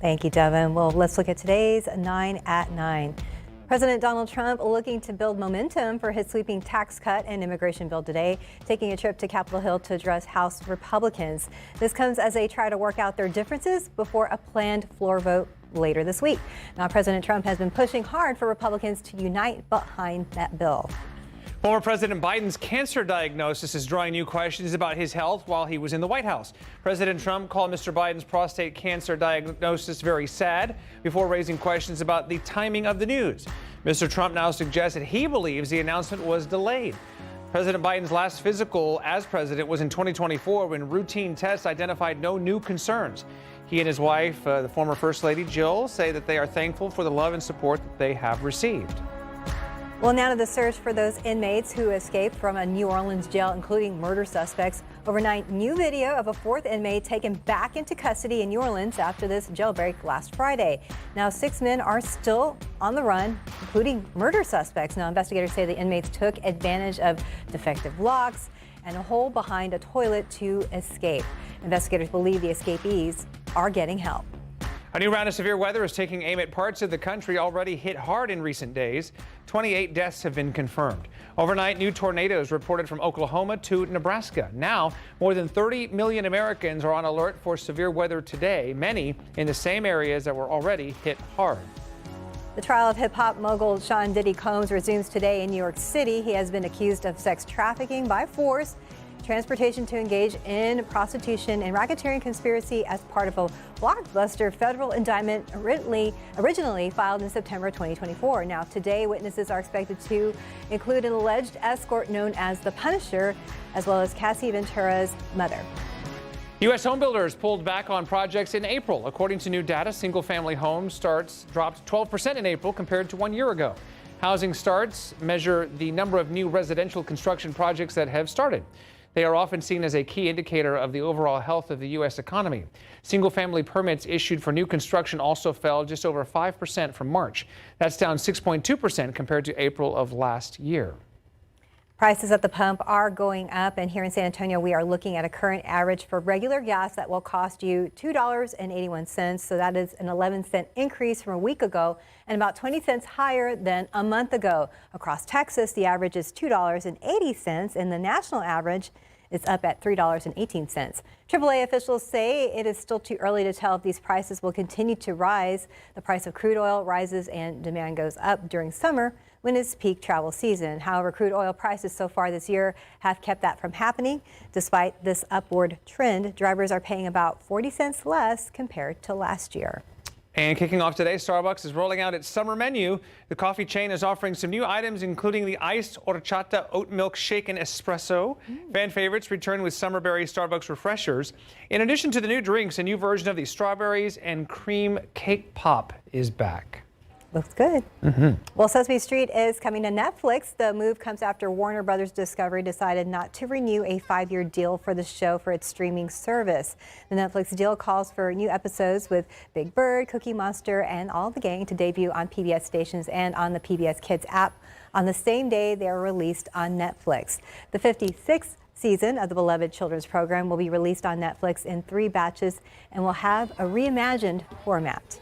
Thank you, Devin. Well, let's look at today's 9 at 9. President Donald Trump looking to build momentum for his sweeping tax cut and immigration bill today, taking a trip to Capitol Hill to address House Republicans. This comes as they try to work out their differences before a planned floor vote later this week. Now, President Trump has been pushing hard for Republicans to unite behind that bill. Former President Biden's cancer diagnosis is drawing new questions about his health while he was in the White House. President Trump called Mr. Biden's prostate cancer diagnosis very sad before raising questions about the timing of the news. Mr. Trump now suggests that he believes the announcement was delayed. President Biden's last physical as president was in 2024 when routine tests identified no new concerns. He and his wife, the former First Lady Jill, say that they are thankful for the love and support that they have received. Well, now to the search for those inmates who escaped from a New Orleans jail, including murder suspects. Overnight, new video of a fourth inmate taken back into custody in New Orleans after this jailbreak last Friday. Now, 6 men are still on the run, including murder suspects. Now, investigators say the inmates took advantage of defective locks and a hole behind a toilet to escape. Investigators believe the escapees are getting help. A new round of severe weather is taking aim at parts of the country already hit hard in recent days. 28 deaths have been confirmed. Overnight, new tornadoes reported from Oklahoma to Nebraska. Now, more than 30 million Americans are on alert for severe weather today, many in the same areas that were already hit hard. The trial of hip-hop mogul Sean Diddy Combs resumes today in New York City. He has been accused of sex trafficking by force, transportation to engage in prostitution, and racketeering conspiracy as part of a blockbuster federal indictment originally filed in September 2024. Now, today, witnesses are expected to include an alleged escort known as the Punisher, as well as Cassie Ventura's mother. U.S. homebuilders pulled back on projects in April. According to new data, single-family home starts dropped 12% in April compared to 1 year ago. Housing starts measure the number of new residential construction projects that have started. They are often seen as a key indicator of the overall health of the U.S. economy. Single-family permits issued for new construction also fell just over 5% from March. That's down 6.2% compared to April of last year. Prices at the pump are going up, and here in San Antonio, we are looking at a current average for regular gas that will cost you $2.81. So that is an 11-cent increase from a week ago and about 20 cents higher than a month ago. Across Texas, the average is $2.80, and the national average is up at $3.18. AAA officials say it is still too early to tell if these prices will continue to rise. The price of crude oil rises and demand goes up during summer when it's peak travel season. However, crude oil prices so far this year have kept that from happening. Despite this upward trend, drivers are paying about 40 cents less compared to last year. And kicking off today, Starbucks is rolling out its summer menu. The coffee chain is offering some new items, including the iced horchata oat milk shaken espresso. Fan favorites return with summerberry Starbucks refreshers. In addition to the new drinks, a new version of the strawberries and cream cake pop is back. Looks good. Well, Sesame Street is coming to Netflix. The move comes after Warner Brothers Discovery decided not to renew a 5-year deal for the show for its streaming service. The Netflix deal calls for new episodes with Big Bird, Cookie Monster, and all the gang to debut on PBS stations and on the PBS Kids app on the same day they are released on Netflix. The 56th season of the beloved children's program will be released on Netflix in 3 batches and will have a reimagined format.